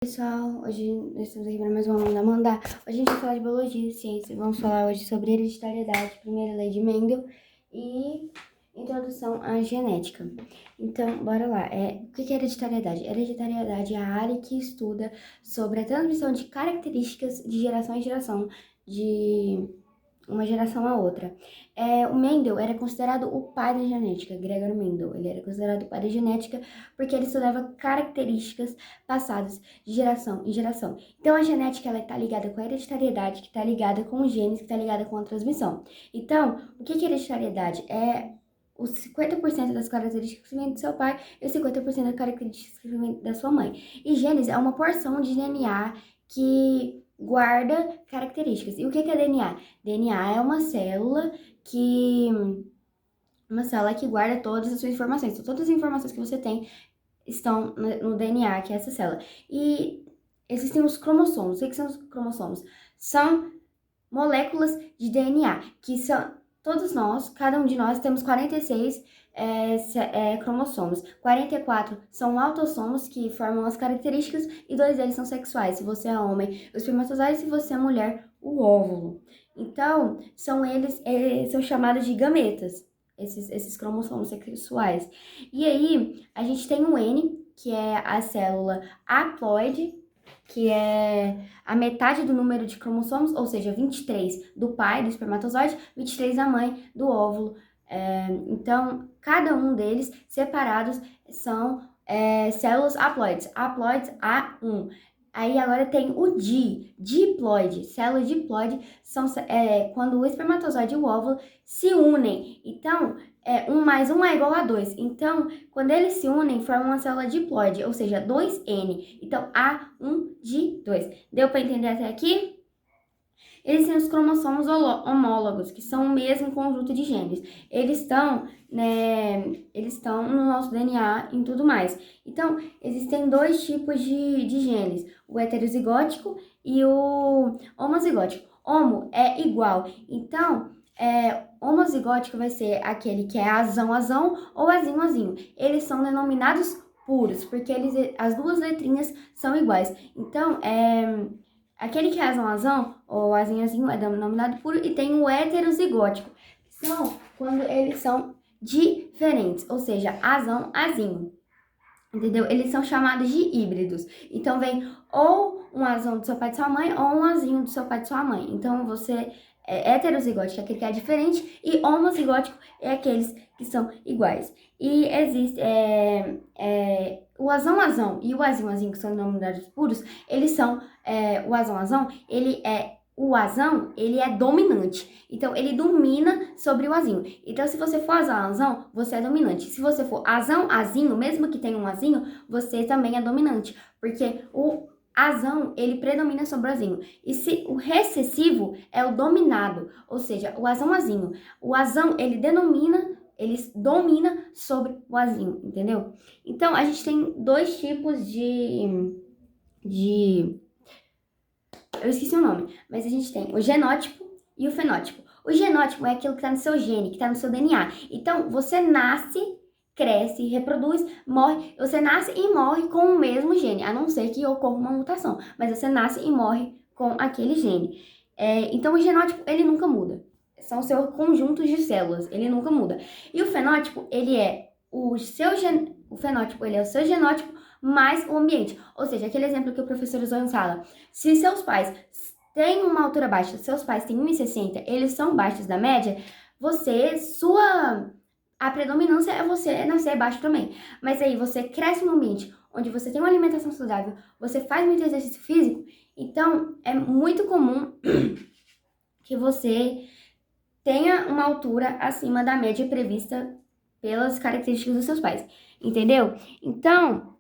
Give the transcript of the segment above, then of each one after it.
Pessoal, hoje nós estamos aqui para mais uma aula da Amanda. Hoje a gente vai falar de biologia e ciência. Vamos falar hoje sobre hereditariedade, primeira lei de Mendel e introdução à genética. Então, bora lá. O que é hereditariedade? Hereditariedade é a área que estuda sobre a transmissão de características de geração em geração, de uma geração a outra. O Mendel era considerado o pai da genética, Gregor Mendel. Ele era considerado o pai da genética porque ele estudava características passadas de geração em geração. Então, a genética está ligada com a hereditariedade, que está ligada com os genes, que está ligada com a transmissão. Então, o que é hereditariedade? É os 50% das características que vêm do seu pai e os 50% das características que vêm da sua mãe. E genes é uma porção de DNA que guarda características. E o que é DNA? DNA é uma célula que guarda todas as suas informações. Então, todas as informações que você tem estão no DNA, que é essa célula. E existem os cromossomos. O que são os cromossomos? São moléculas de DNA, que são todos nós, cada um de nós, temos 46 cromossomos. 44 são autossomos, que formam as características, e 2 deles são sexuais. Se você é homem, o espermatozoide, se você é mulher, o óvulo. Então, são chamados de gametas, esses cromossomos sexuais. E aí, a gente tem o N, que é a célula haploide, que é a metade do número de cromossomos, ou seja, 23 do pai, do espermatozoide, 23 da mãe, do óvulo. Então, cada um deles, separados, são células haploides A1. Aí agora tem o diploide. Células diploide são quando o espermatozoide e o óvulo se unem. Então, 1 mais 1 é igual a 2. Então, quando eles se unem, formam uma célula diploide, ou seja, 2N. Então, A1 de 2. Deu para entender até aqui? Existem os cromossomos homólogos, que são o mesmo conjunto de genes. Eles estão no nosso DNA e tudo mais. Então, existem 2 tipos de genes, o heterozigótico e o homozigótico. Homo é igual. Então, homozigótico vai ser aquele que é azão ou azinho. Eles são denominados puros, porque as 2 letrinhas são iguais. Então, aquele que é azão ou azinho é denominado puro, e tem o heterozigótico, que são quando eles são diferentes, ou seja, azinho. Entendeu? Eles são chamados de híbridos. Então, vem ou um azão do seu pai e de sua mãe, ou um azinho do seu pai e de sua mãe. Então, você é heterozigótico, é aquele que é diferente, e homozigótico é aqueles que são iguais. E existe o azão e o azinho, que são denominados puros, eles são, o azão, o azão, ele é dominante. Então, ele domina sobre o azinho. Então, se você for azão, você é dominante. Se você for azinho, mesmo que tenha um azinho, você também é dominante. Porque o azão, ele predomina sobre o azinho. E se o recessivo é o dominado, ou seja, o azinho. O azão, ele domina sobre o azinho, entendeu? Então, a gente tem 2 tipos eu esqueci o nome, mas a gente tem o genótipo e o fenótipo. O genótipo é aquilo que está no seu gene, que está no seu DNA. Então, você nasce, cresce, reproduz, morre. Você nasce e morre com o mesmo gene, a não ser que ocorra uma mutação. Mas você nasce e morre com aquele gene. Então, o genótipo, ele nunca muda. São seu conjuntos de células, ele nunca muda. E o fenótipo, ele é o seu genótipo mais o ambiente. Ou seja, aquele exemplo que o professor usou em sala. Se seus pais têm uma altura baixa, seus pais têm 1,60, eles são baixos da média, a predominância é você nascer baixo também. Mas aí você cresce num ambiente onde você tem uma alimentação saudável, você faz muito exercício físico, então é muito comum que você tenha uma altura acima da média prevista pelas características dos seus pais, entendeu? Então,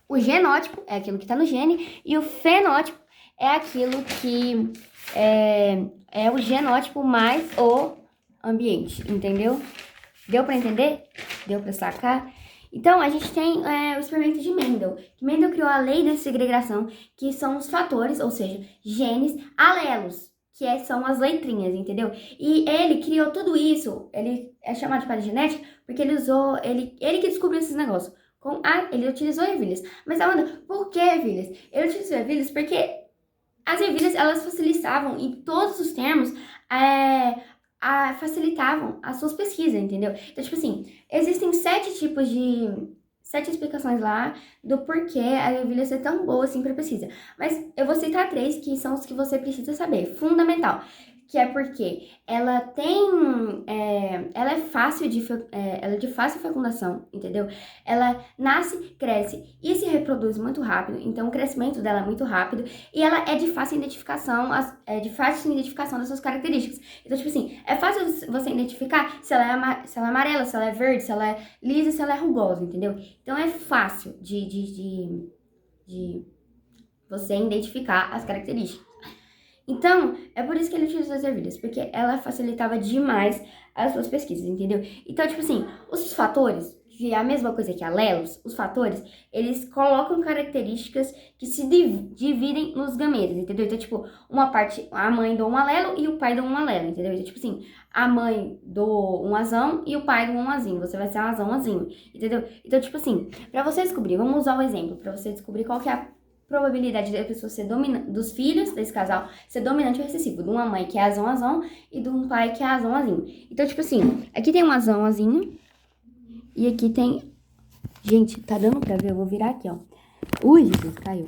o genótipo é aquilo que está no gene, e o fenótipo é aquilo que é o genótipo mais o ambiente, entendeu? Deu para entender? Deu para sacar? Então, a gente tem o experimento de Mendel. Mendel criou a lei da segregação, que são os fatores, ou seja, genes alelos, que são as letrinhas, entendeu? E ele criou tudo isso, ele é chamado de pai da genética, porque ele que descobriu esses negócios. Ele utilizou ervilhas. Mas, Amanda, por que ervilhas? Ele utilizou ervilhas porque as ervilhas, elas facilitavam, em todos os termos, facilitavam as suas pesquisas, entendeu? Então, tipo assim, existem 7 explicações lá do porquê a ervilha ser tão boa assim para pesquisa. Mas eu vou citar 3 que são os que você precisa saber. Fundamental. Que é porque ela ela é fácil ela é de fácil fecundação, entendeu? Ela nasce, cresce e se reproduz muito rápido, então o crescimento dela é muito rápido e ela é de fácil identificação, das suas características. Então, tipo assim, é fácil você identificar se ela é amarela, se ela é verde, se ela é lisa, se ela é rugosa, entendeu? Então é fácil de você identificar as características. Então, é por isso que ele utilizou as ervilhas, porque ela facilitava demais as suas pesquisas, entendeu? Então, tipo assim, os fatores, que é a mesma coisa que alelos, os fatores, eles colocam características que se dividem nos gametas, entendeu? Então, tipo, uma parte, a mãe doa um alelo e o pai doa um alelo, entendeu? Então, tipo assim, a mãe doa um azão e o pai doa um azinho, você vai ser um azão, entendeu? Então, tipo assim, pra você descobrir, vamos usar o exemplo, pra você descobrir qual que é a probabilidade da pessoa ser dominante, dos filhos desse casal ser dominante ou recessivo, de uma mãe que é azão e de um pai que é azão. Então, tipo assim, aqui tem um azão e aqui tem... Gente, tá dando pra ver? Eu vou virar aqui, ó. Ui, Jesus, caiu.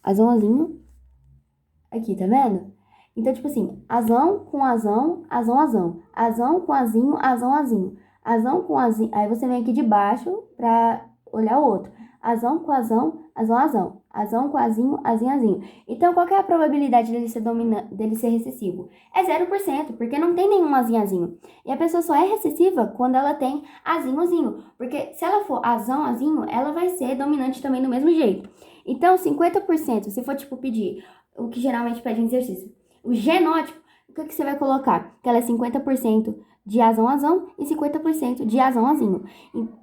Azão. Aqui, tá vendo? Então, tipo assim, azão com azão. Azão com azinho, azão. Azão com azinho. Aí você vem aqui de baixo pra olhar o outro. Azão com azão. Azão com azinho, azinho. Então, qual que é a probabilidade dele ser recessivo? É 0%, porque não tem nenhum azinho. E a pessoa só é recessiva quando ela tem azinho. Porque se ela for azinho, ela vai ser dominante também do mesmo jeito. Então, 50%, se for, tipo, pedir o que geralmente pede em exercício. O genótipo, o que você vai colocar? Que ela é 50% de azão e 50% de azinho.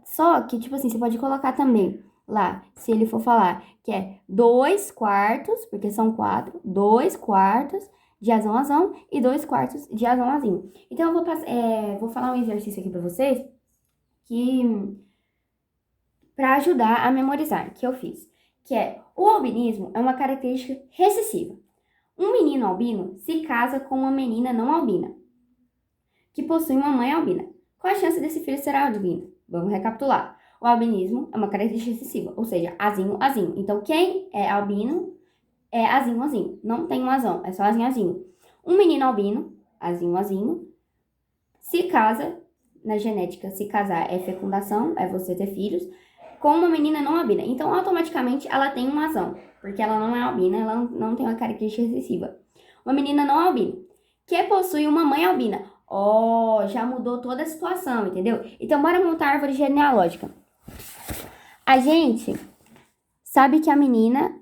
Só que, tipo assim, você pode colocar também lá, se ele for falar que é 2/4, porque são 4, 2/4 de azão e 2/4 de azinho. Então, eu vou falar um exercício aqui pra vocês que para ajudar a memorizar, que eu fiz. Que é, o albinismo é uma característica recessiva. Um menino albino se casa com uma menina não albina, que possui uma mãe albina. Qual a chance desse filho ser albino? Vamos recapitular. O albinismo é uma característica recessiva, ou seja, azinho. Então, quem é albino é azinho. Não tem um azão, é só azinho. Um menino albino, azinho, se casa, na genética, se casar é fecundação, é você ter filhos, com uma menina não albina. Então, automaticamente, ela tem um azão, porque ela não é albina, ela não tem uma característica recessiva. Uma menina não albina, que possui uma mãe albina. Já mudou toda a situação, entendeu? Então, bora montar a árvore genealógica. A gente sabe que a menina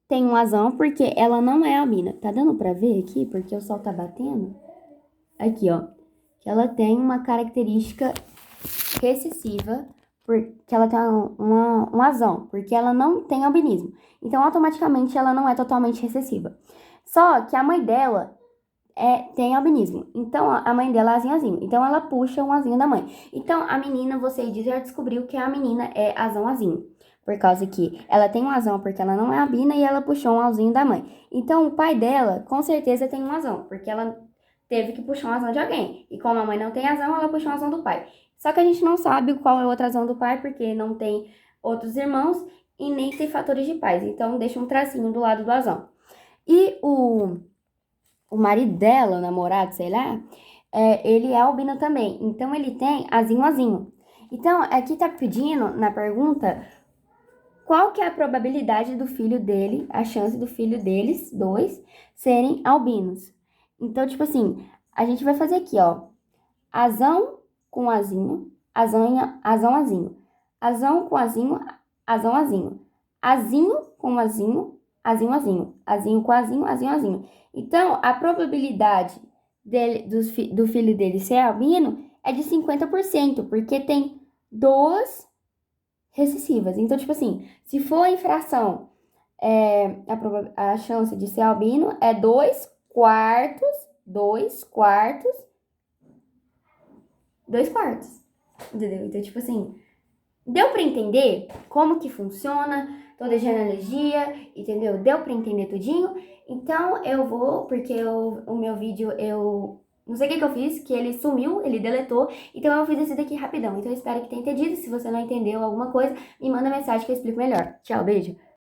tem um azão porque ela não é albina. Tá dando pra ver aqui? Porque o sol tá batendo. Aqui, ó. Que ela tem uma característica recessiva, porque ela tem um azão, porque ela não tem albinismo. Então, automaticamente, ela não é totalmente recessiva. Só que a mãe dela tem albinismo. Então, a mãe dela é azinho. Então, ela puxa um azinho da mãe. Então, a menina, você já descobriu que a menina é azinho. Por causa que ela tem um azão porque ela não é albina e ela puxou um azinho da mãe. Então, o pai dela, com certeza, tem um azão, porque ela teve que puxar um azão de alguém. E como a mãe não tem azão, ela puxou um azão do pai. Só que a gente não sabe qual é o outro azão do pai, porque não tem outros irmãos e nem tem fatores de pais. Então, deixa um tracinho do lado do azão. E o marido dela, o namorado, sei lá, ele é albino também. Então, ele tem azinho. Então, aqui tá pedindo, na pergunta, qual que é a probabilidade do filho dele, a chance do filho deles, dois, serem albinos. Então, tipo assim, a gente vai fazer aqui, ó, azão com azinho, azão, azinho. Azão com azinho, azinho. Azinho com azinho, azinho. Azinho com azinho, azinho. Então, a probabilidade do filho dele ser albino é de 50%, porque tem duas recessivas. Então, tipo assim, se for a infração, a chance de ser albino é 2/4, 2/4. Entendeu? Então, tipo assim, Deu pra entender como que funciona toda a genealogia, entendeu? Deu pra entender tudinho? Então eu vou, porque o meu vídeo eu não sei o que eu fiz, que ele sumiu, ele deletou, então eu fiz esse daqui rapidão. Então eu espero que tenha entendido. Se você não entendeu alguma coisa, me manda mensagem que eu explico melhor. Tchau, beijo!